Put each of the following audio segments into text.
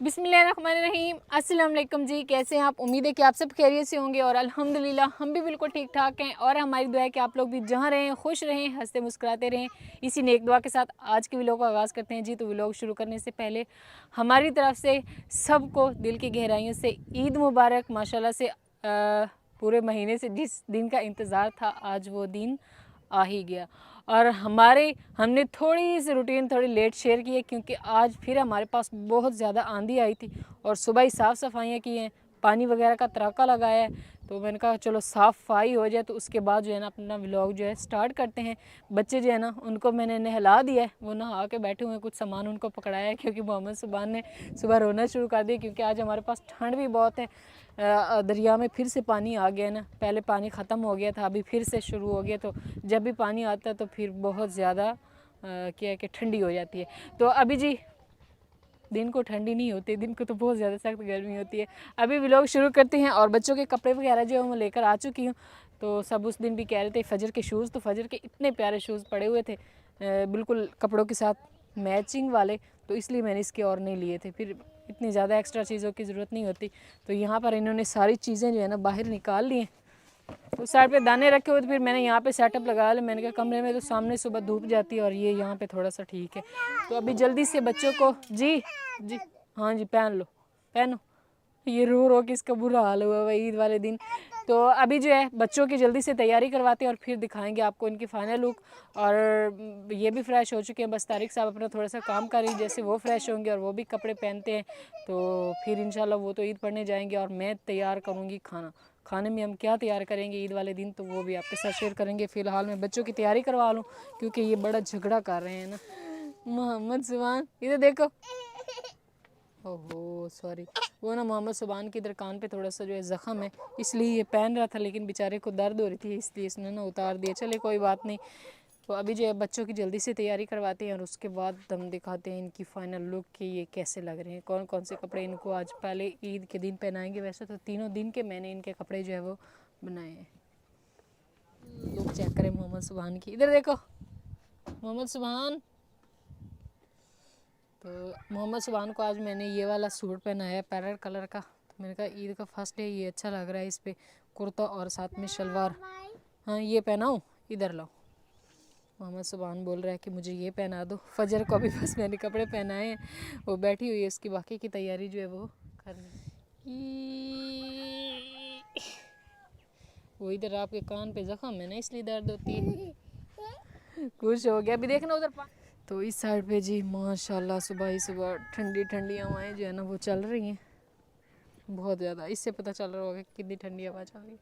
बिस्मिल्लाहिर्रहमानिर्रहीम। अस्सलाम वालेकुम जी, कैसे हैं आप? उम्मीद है कि आप सब खैरियत से होंगे और अल्हम्दुलिल्लाह हम भी बिल्कुल ठीक ठाक हैं। और हमारी दुआ है कि आप लोग भी जहाँ रहें खुश रहें, हंसते मुस्कुराते रहें। इसी नेक दुआ के साथ आज के व्लॉग का आगाज़ करते हैं जी। तो व्लॉग शुरू करने से पहले हमारी तरफ से सबको दिल की गहराइयों से ईद मुबारक। माशाल्लाह से पूरे महीने से जिस दिन का इंतज़ार था आज वो दिन आ ही गया। और हमने थोड़ी सी रूटीन थोड़ी लेट शेयर की है क्योंकि आज फिर हमारे पास बहुत ज़्यादा आंधी आई थी और सुबह ही साफ़ सफाइयाँ की हैं, पानी वगैरह का तराका लगाया है। तो मैंने कहा चलो साफ़ सफाई हो जाए तो उसके बाद जो है ना अपना व्लॉग जो है स्टार्ट करते हैं। बच्चे जो है ना उनको मैंने नहला दिया है, वो नहा के बैठे हुए हैं। कुछ सामान उनको पकड़ाया है क्योंकि मोहम्मद सुबान ने सुबह रोना शुरू कर दिया क्योंकि आज हमारे पास ठंड भी बहुत है। दरिया में फिर से पानी आ गया ना, पहले पानी ख़त्म हो गया था, अभी फिर से शुरू हो गया। तो जब भी पानी आता है तो फिर बहुत ज़्यादा क्या है कि ठंडी हो जाती है। तो अभी जी दिन को ठंडी नहीं होती, दिन को तो बहुत ज़्यादा सख्त गर्मी होती है। अभी व्लॉग शुरू करते हैं और बच्चों के कपड़े वगैरह जो है मैं लेकर आ चुकी हूँ। तो सब उस दिन भी कह रहे थे फ़जर के शूज़, तो फ़जर के इतने प्यारे शूज़ पड़े हुए थे बिल्कुल कपड़ों के साथ मैचिंग वाले, तो इसलिए मैंने इसके और नहीं लिए थे। फिर इतनी ज़्यादा एक्स्ट्रा चीज़ों की ज़रूरत नहीं होती। तो यहाँ पर इन्होंने सारी चीज़ें जो है ना बाहर निकाल ली हैं। तो साइड पे दाने रखे हुए थे, फिर मैंने यहाँ पे सेटअप लगा लिया। मैंने कहा कमरे में तो सामने सुबह धूप जाती है और ये यहाँ पे थोड़ा सा ठीक है। तो अभी जल्दी से बच्चों को जी जी हाँ जी पहन लो, पहनो। ये रो रो के इसका बुरा हाल हुआ है ईद वाले दिन। तो अभी जो है बच्चों की जल्दी से तैयारी करवाते हैं और फिर दिखाएंगे आपको इनकी फ़ाइनल लुक। और ये भी फ़्रेश हो चुके हैं, बस तारिक साहब अपना थोड़ा सा काम कर रही, जैसे वो फ़्रेश होंगे और वो भी कपड़े पहनते हैं तो फिर इंशाल्लाह वो तो ईद पढ़ने जाएंगे और मैं तैयार करूँगी खाना। खाने में हम क्या तैयार करेंगे ईद वाले दिन तो वो भी आपके साथ शेयर करेंगे। फ़िलहाल मैं बच्चों की तैयारी करवा लूँ क्योंकि ये बड़ा झगड़ा कर रहे हैं ना। मोहम्मद सुबान इधर देखो, ओहो सॉरी, वो ना मोहम्मद सुबान की इधर कान पे थोड़ा सा जो है ज़ख़म है, इसलिए ये पहन रहा था लेकिन बेचारे को दर्द हो रही थी इसलिए इसने ना उतार दिया। चले कोई बात नहीं। तो अभी जो है बच्चों की जल्दी से तैयारी करवाते हैं और उसके बाद हम दिखाते हैं इनकी फ़ाइनल लुक कि ये कैसे लग रहे हैं, कौन कौन से कपड़े इनको आज पहले ईद के दिन पहनाएंगे। वैसे तो तीनों दिन के मैंने इनके कपड़े जो है वो बनाए हैं। लुक चेक करें मोहम्मद सुबान की, इधर देखो मोहम्मद सुबान। तो मोहम्मद सुबान को आज मैंने ये वाला सूट पहनाया है पैरेट कलर का। तो मैंने कहा ईद का फर्स्ट डे ये अच्छा लग रहा है, इस पर कुर्ता और साथ में शलवार। हाँ ये पहनाऊँ, इधर लाओ। मोहम्मद सुबान बोल रहा है कि मुझे ये पहना दो। फजर को अभी बस मैंने कपड़े पहनाए हैं, वो बैठी हुई है, उसकी बाकी की तैयारी जो है वो करनी। वो इधर आपके कान पे ज़ख़म है ना इसलिए दर्द होती है। खुश हो गया, अभी देखना उधर। तो इस साइड पे जी माशाल्लाह सुबह ही सुबह ठंडी ठंडी हवाएं जो है ना वो चल रही हैं बहुत ज़्यादा। इससे पता चल रहा होगा कितनी ठंडी हवा चल रही है।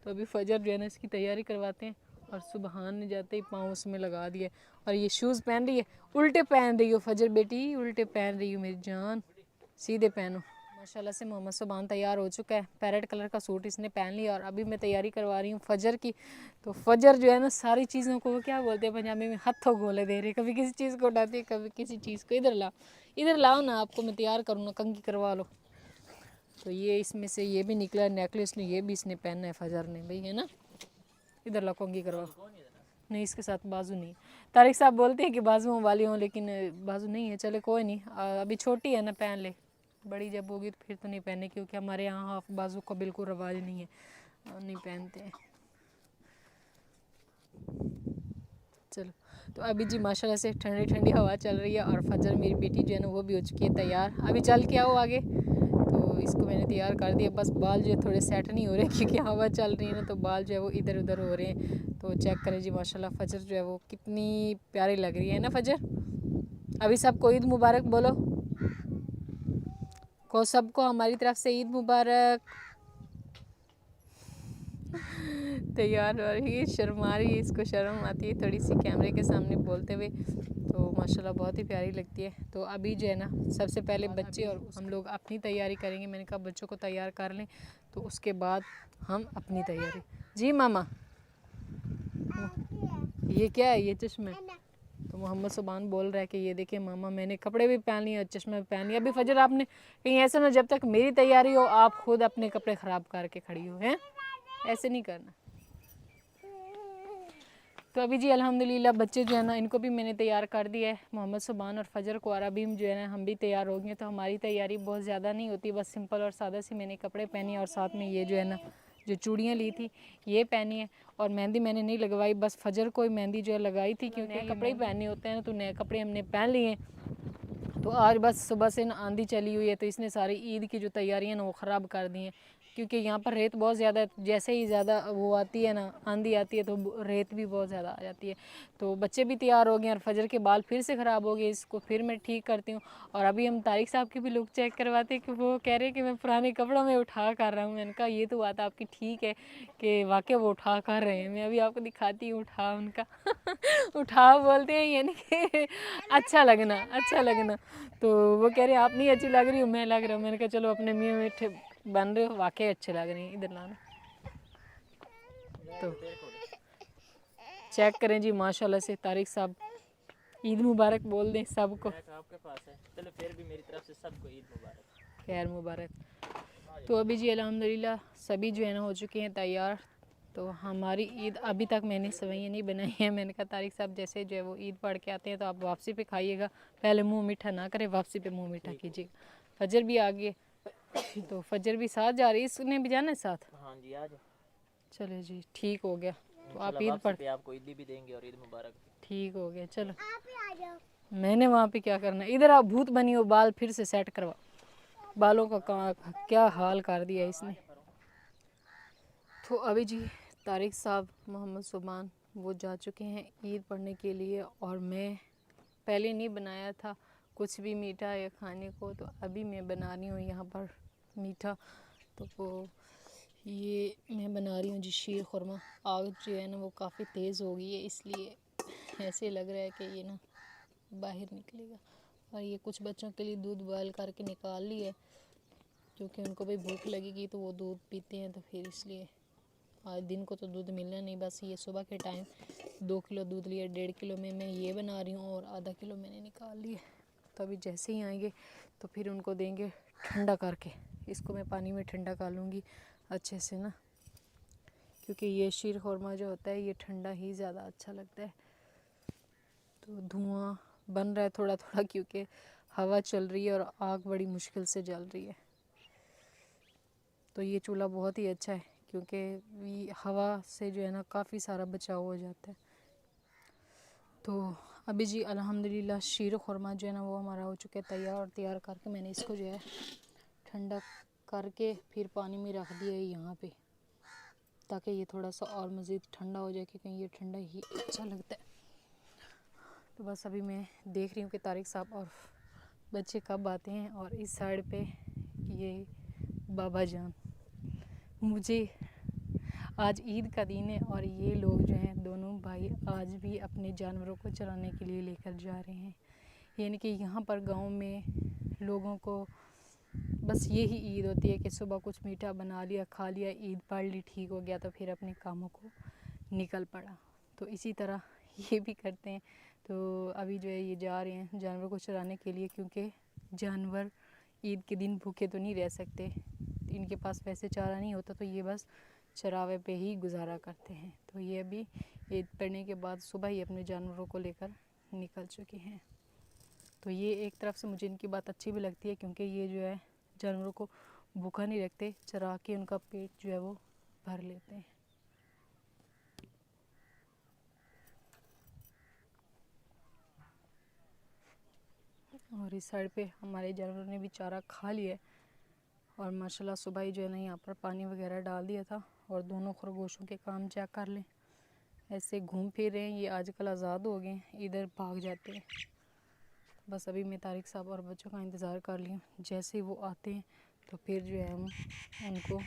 तो अभी फजर जो है ना इसकी तैयारी करवाते हैं और सुबहान जाते ही पाँव उसमें लगा दिए। और ये शूज़ पहन रही है, उल्टे पहन रही हो फजर बेटी, उल्टे पहन रही हो मेरी जान, सीधे पहनो। माशाल्लाह से मोहम्मद सुबान तैयार हो चुका है, पैरेट कलर का सूट इसने पहन लिया और अभी मैं तैयारी करवा रही हूँ फजर की। तो फजर जो है ना सारी चीज़ों को क्या बोलते हैं पंजाबी में, हथों गोले दे रहे, कभी किसी चीज़ को उठाती है कभी किसी चीज़ को। इधर लाओ ना, आपको मैं तैयार करूँ ना, कंघी करवा लो। तो ये इसमें से ये भी निकला नेकलेस, ये भी इसने पहनना है फजर ने भाई, है ना। इधर लाओ कंघी करवा। नहीं इसके साथ बाजू नहीं। तारिक साहब बोलते हैं कि बाजुओं वाली हों लेकिन बाजू नहीं है। चले कोई नहीं, अभी छोटी है ना, पहन ले, बड़ी जब होगी तो फिर तो नहीं पहने क्योंकि हमारे यहाँ हाफ बाजू का बिल्कुल रवाज नहीं है, नहीं पहनते हैं। चलो तो अभी जी माशाल्लाह से ठंडी ठंडी हवा चल रही है और फजर मेरी बेटी जो है ना वो भी हो चुकी है तैयार। अभी चल के आओ आगे। तो इसको मैंने तैयार कर दिया, बस बाल जो है थोड़े सेट नहीं हो रहे क्योंकि हवा चल रही है ना, तो बाल जो है वो इधर उधर हो रहे हैं। तो चेक करें जी माशाल्लाह फजर जो है वो कितनी प्यारी लग रही है ना फजर। अभी सबको ईद मुबारक बोलो, को सबको हमारी तरफ से ईद मुबारक। तैयार हो रही है, शर्मा रही है, इसको शर्म आती है थोड़ी सी कैमरे के सामने बोलते हुए। तो माशाल्लाह बहुत ही प्यारी लगती है। तो अभी जो है ना सबसे पहले बच्चे और हम लोग अपनी तैयारी करेंगे। मैंने कहा बच्चों को तैयार कर लें तो उसके बाद हम अपनी तैयारी। जी मामा ये क्या है, ये चश्मा है। तो मोहम्मद सुबान बोल रहा है कि ये देखिए मामा मैंने कपड़े भी पहन लिए और चश्मा भी पहन लिया। अभी फजर आपने कहीं ऐसा ना जब तक मेरी तैयारी हो आप खुद अपने कपड़े ख़राब करके खड़ी हो, हैं, ऐसे नहीं करना। तो अभी जी अल्हम्दुलिल्लाह बच्चे जो है ना इनको भी मैंने तैयार कर दिया है, मोहम्मद सुबान और फजर को, और अभी जो है ना हम भी तैयार हो गए। तो हमारी तैयारी बहुत ज़्यादा नहीं होती, बस सिंपल और सादा सी मैंने कपड़े पहने और साथ में ये जो है ना जो चूड़ियाँ ली थी ये पहनी है, और मेहंदी मैंने नहीं लगवाई, बस फजर को ही मेहंदी जो है लगाई थी, क्योंकि नए कपड़े ही पहने होते हैं ना, तो नए कपड़े हमने पहन लिए। तो आज बस सुबह से ना आंधी चली हुई है, तो इसने सारी ईद की जो तैयारियां ना वो ख़राब कर दी हैं, क्योंकि यहाँ पर रेत बहुत ज़्यादा है। जैसे ही ज़्यादा वो आती है ना आंधी आती है तो रेत भी बहुत ज़्यादा आ जाती है। तो बच्चे भी तैयार हो गए और फजर के बाल फिर से ख़राब हो गए, इसको फिर मैं ठीक करती हूँ। और अभी हम तारिक साहब की भी लुक चेक करवाते कि वो कह रहे हैं कि मैं पुराने कपड़ों में उठा कर रहा हूँ। मैंने कहा ये तो बात आपकी ठीक है कि वाकई वो उठा कर रहे हैं, मैं अभी आपको दिखाती हूँ उठा उनका उठा बोलते हैं यानी कि अच्छा लगना, अच्छा लगना। तो वो कह रहे हैं आप नहीं अच्छी लग रही हो, मैं लग रहा हूँ। मैंने कहा चलो अपने मुँह मीठे बन रहे हो, वाकई अच्छे लग रहे हैं। इधर लाना तो चेक करें जी माशाल्लाह से। तारिक साहब ईद मुबारक बोल दें सबको। आपके पास है, चलो फिर भी मेरी तरफ से सबको ईद मुबारक, खैर मुबारक। तो अभी जी अल्हम्दुलिल्लाह सभी जो है ना हो चुके हैं तैयार। तो हमारी ईद अभी तक मैंने सेवइयाँ नहीं बनाई हैं। मैंने कहा तारिक साहब जैसे जो है वो ईद पढ़ के आते हैं तो आप वापसी पे खाइएगा, पहले मुंह मीठा ना करें, वापसी पे मुंह मीठा कीजिएगा। फजर भी आ गए, तो फजर भी साथ जा रही है, इसने भी जाना है साथ। हाँ जी आज चले जी ठीक हो गया। तो आप इंशाल्लाह ईद वापसी पढ़ पे आपको ईदी भी देंगे और ईद मुबारक भी। ठीक हो गया। चलो मैंने वहाँ पे क्या करना है, इधर आप भूत बनी हो, बाल फिर से सेट करवा। बालों का क्या हाल कर दिया इसने। तो अभी जी तारिक साहब मोहम्मद सुबान वो जा चुके हैं ईद पढ़ने के लिए, और मैं पहले नहीं बनाया था कुछ भी मीठा या खाने को, तो अभी मैं बना रही हूँ यहाँ पर मीठा। तो वो ये मैं बना रही हूँ जी शीर खुरमा। आग जो है ना वो काफ़ी तेज़ हो गई है, इसलिए ऐसे लग रहा है कि ये ना बाहर निकलेगा। और ये कुछ बच्चों के लिए दूध बॉयल करके निकाल ली है, क्योंकि उनको भी भूख लगेगी तो वो दूध पीते हैं, तो फिर इसलिए आज दिन को तो दूध मिलना नहीं, बस ये सुबह के टाइम 2 किलो दूध लिया, 1.5 किलो में मैं ये बना रही हूँ और आधा किलो मैंने निकाल लिया। तो अभी जैसे ही आएंगे तो फिर उनको देंगे ठंडा करके। इसको मैं पानी में ठंडा कर लूँगी अच्छे से ना, क्योंकि ये शीर खुरमा जो होता है ये ठंडा ही ज़्यादा अच्छा लगता है। तो धुआं बन रहा है थोड़ा थोड़ा, क्योंकि हवा चल रही है और आग बड़ी मुश्किल से जल रही है। तो ये चूल्हा बहुत ही अच्छा है, क्योंकि हवा से जो है ना काफ़ी सारा बचाव हो जाता है। तो अभी जी अल्हम्दुलिल्लाह शीर खुरमा जो है ना वो हमारा हो चुका है तैयार, और तैयार करके मैंने इसको जो है ठंडा करके फिर पानी में रख दिया है यहाँ पे, ताकि ये थोड़ा सा और मज़ीद ठंडा हो जाए, क्योंकि ये ठंडा ही अच्छा लगता है। तो बस अभी मैं देख रही हूँ कि तारिक साहब और बच्चे कब आते हैं। और इस साइड पे ये बाबा जान, मुझे आज ईद का दिन है और ये लोग जो हैं दोनों भाई आज भी अपने जानवरों को चराने के लिए लेकर जा रहे हैं। यानी कि यहाँ पर गांव में लोगों को बस यही ईद होती है कि सुबह कुछ मीठा बना लिया, खा लिया, ईद पढ़ ली, ठीक हो गया, तो फिर अपने कामों को निकल पड़ा। तो इसी तरह ये भी करते हैं। तो अभी जो है ये जा रहे हैं जानवरों को चराने के लिए, क्योंकि जानवर ईद के दिन भूखे तो नहीं रह सकते, इनके पास वैसे चारा नहीं होता, तो ये बस चरावे पे ही गुजारा करते हैं। तो ये अभी ईद पढ़ने के बाद सुबह ही अपने जानवरों को लेकर निकल चुके हैं। तो ये एक तरफ से मुझे इनकी बात अच्छी भी लगती है, क्योंकि ये जो है जानवरों को भूखा नहीं रखते, चरा के उनका पेट जो है वो भर लेते हैं। और इस साइड पे हमारे जानवरों ने भी चारा खा लिया है, और माशाल्लाह सुबह ही जो है ना यहाँ पर पानी वगैरह डाल दिया था। और दोनों खरगोशों के काम चेक कर लें, ऐसे घूम फिर रहे हैं, ये आजकल आज़ाद हो गए, इधर भाग जाते हैं। बस अभी मैं तारिक साहब और बच्चों का इंतज़ार कर ली हूँ, जैसे ही वो आते हैं तो फिर जो है हम उनको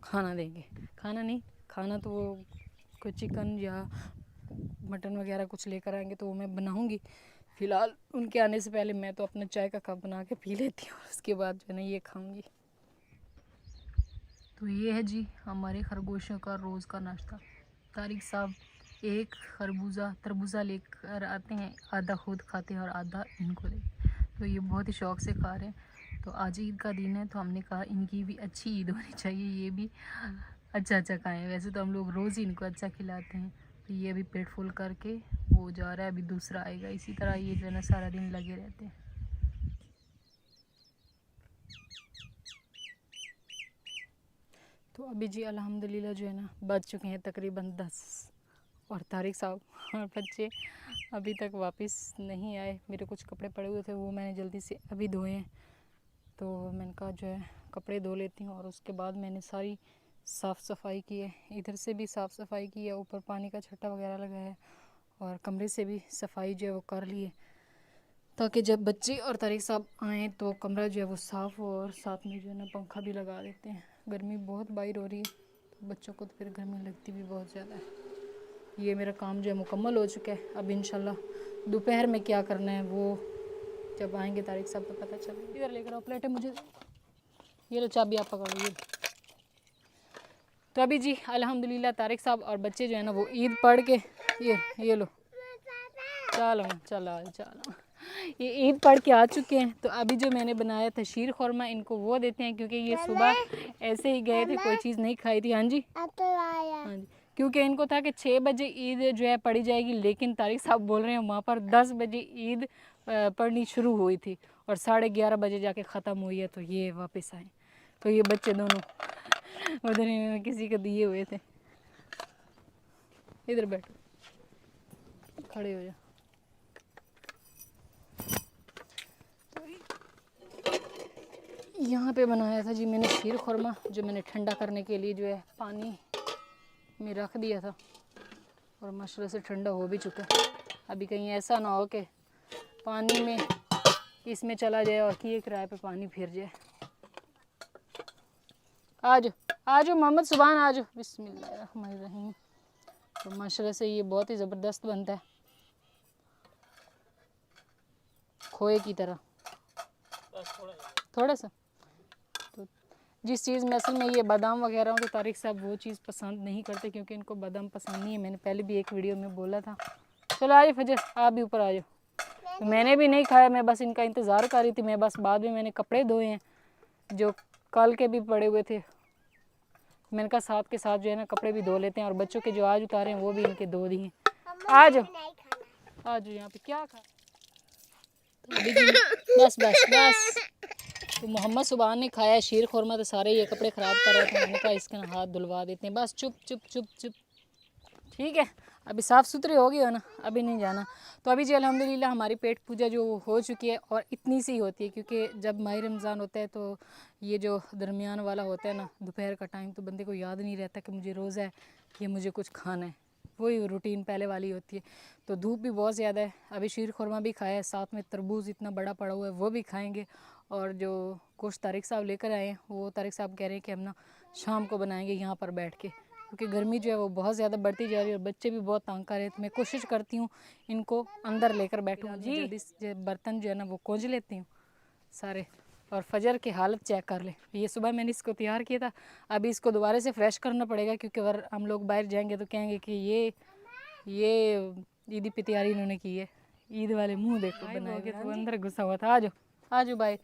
खाना देंगे। खाना नहीं, खाना तो वो कोई चिकन या मटन वगैरह कुछ लेकर आएंगे तो वो मैं बनाऊँगी। फ़िलहाल उनके आने से पहले मैं तो अपना चाय का कप बना के पी लेती हूँ, उसके बाद जो है ना ये खाऊँगी। तो ये है जी हमारे खरगोशों का रोज़ का नाश्ता। तारिक साहब एक तरबूजा लेकर आते हैं, आधा खुद खाते हैं और आधा इनको देते हैं। तो ये बहुत ही शौक़ से खा रहे हैं। तो आज ईद का दिन है तो हमने कहा इनकी भी अच्छी ईद होनी चाहिए, ये भी अच्छा अच्छा खाएं। वैसे तो हम लोग रोज़ ही इनको अच्छा खिलाते हैं, ये अभी पेट फुल करके वो जा रहा है, अभी दूसरा आएगा। इसी तरह ये जो है ना सारा दिन लगे रहते हैं। तो अभी जी अल्हम्दुलिल्लाह जो है ना बज चुके हैं तकरीबन 10 और तारिक साहब और बच्चे अभी तक वापस नहीं आए। मेरे कुछ कपड़े पड़े हुए थे वो मैंने जल्दी से अभी धोए हैं, तो मैंने कहा जो है कपड़े धो लेती हूँ। और उसके बाद मैंने सारी साफ़ सफाई की है, इधर से भी साफ़ सफाई की है, ऊपर पानी का छट्टा वगैरह लगाया है और कमरे से भी सफाई जो है वो कर ली है, ताकि जब बच्चे और तारिक साहब आएँ तो कमरा जो है वो साफ़ हो। और साथ में जो है ना पंखा भी लगा देते हैं। गर्मी बहुत बाहर हो रही है तो बच्चों को तो फिर गर्मी लगती भी बहुत ज़्यादा है। ये मेरा काम जो है मुकम्मल हो चुका है। अब इंशाल्लाह दोपहर में क्या करना है वो जब आएंगे तारिक साहब तो पता चलेगा। इधर लेकर आओ प्लेटें मुझे, ये लो चाबी आप पकड़ो ये। तो अभी जी अल्हम्दुलिल्लाह तारिक साहब और बच्चे जो है ना वो ईद पढ़ के ये लो चलो चलो ये ईद पढ़ के आ चुके हैं। तो अभी जो मैंने बनाया था शीर खुरमा इनको वो देते हैं, क्योंकि ये सुबह ऐसे ही गए थे, कोई चीज़ नहीं खाई थी। हाँ जी हाँ जी, क्योंकि इनको था कि 6 बजे ईद जो है पढ़ी जाएगी, लेकिन तारिक साहब बोल रहे हैं वहाँ पर 10 बजे ईद पढ़नी शुरू हुई थी और 11:30 बजे जाके ख़त्म हुई है। तो ये वापस आए, तो ये बच्चे दोनों उधर इन्होंने किसी को दिए हुए थे। इधर बैठो, खड़े हो जा। यहाँ पे बनाया था जी मैंने शीर खुरमा, जो मैंने ठंडा करने के लिए जो है पानी में रख दिया था और माशाल्लाह से ठंडा हो भी चुका है। अभी कहीं ऐसा ना हो कि पानी में इसमें चला जाए और किए किराए पे पानी फिर जाए। आजो मोहम्मद सुभान आजो, बिस्मिल्लाहिर्रहमानिर्रहीम। तो माशाल्लाह से ये बहुत ही ज़बरदस्त बनता है, खोए की तरह थोड़ा सा। तो जिस चीज़ में असल में ये बादाम वगैरह हो तो तारिक साहब वो चीज़ पसंद नहीं करते, क्योंकि इनको बादाम पसंद नहीं है। मैंने पहले भी एक वीडियो में बोला था। चलो आ जाओ फजर, आप भी ऊपर आ जाओ। तो मैंने भी नहीं खाया, मैं बस इनका इंतज़ार कर रही थी। मैं बस बाद में मैंने कपड़े धोए हैं जो कल के भी पड़े हुए थे, मैंने कहा साथ के साथ जो है ना कपड़े भी धो लेते हैं। और बच्चों के जो आज उतारे हैं वो भी इनके धो दिए। आ जाओ यहाँ पे क्या खा। बस बस बस। तो मोहम्मद सुभान ने खाया शीर खुरमा, तो सारे ये कपड़े ख़राब कर रहे थे। मैंने कहा इसके ना हाथ धुलवा देते हैं। बस चुप चुप चुप चुप, ठीक है। अभी साफ़ सुथरे हो गए हो ना, अभी नहीं जाना। तो अभी जी अल्हम्दुलिल्लाह हमारी पेट पूजा जो हो चुकी है, और इतनी सी होती है क्योंकि जब माह रमज़ान होता है तो ये जो दरमियान वाला होता है ना दोपहर का टाइम, तो बंदे को याद नहीं रहता कि मुझे रोज़ा है, कि मुझे कुछ खाना है। वही रूटीन पहले वाली होती है। तो धूप भी बहुत ज़्यादा है। अभी शीर खुरमा भी खाया है, साथ में तरबूज इतना बड़ा पड़ा हुआ है वो भी खाएंगे। और जो कुछ तारिक साहब लेकर आए हैं वो तारिक साहब कह रहे हैं कि हम ना शाम को बनाएंगे यहाँ पर बैठ के, क्योंकि गर्मी जो है वो बहुत ज़्यादा बढ़ती जा रही है और बच्चे भी बहुत तंग कर रहे हैं। तो मैं कोशिश करती हूँ इनको अंदर लेकर बैठूँ जी। जल्दी से बर्तन जो है ना वो कोंज लेती हूँ सारे, और फजर की हालत चेक कर ले। ये सुबह मैंने इसको तैयार किया था, अभी इसको दोबारा से फ्रेश करना पड़ेगा, क्योंकि अगर हम लोग बाहर जाएंगे तो कहेंगे कि ये ईदी पे तैयारी इन्होंने की है। ईद वाले मुंह देखो बनाए हुए, तो अंदर घुसा हुआ था। आ जाओ बाहर।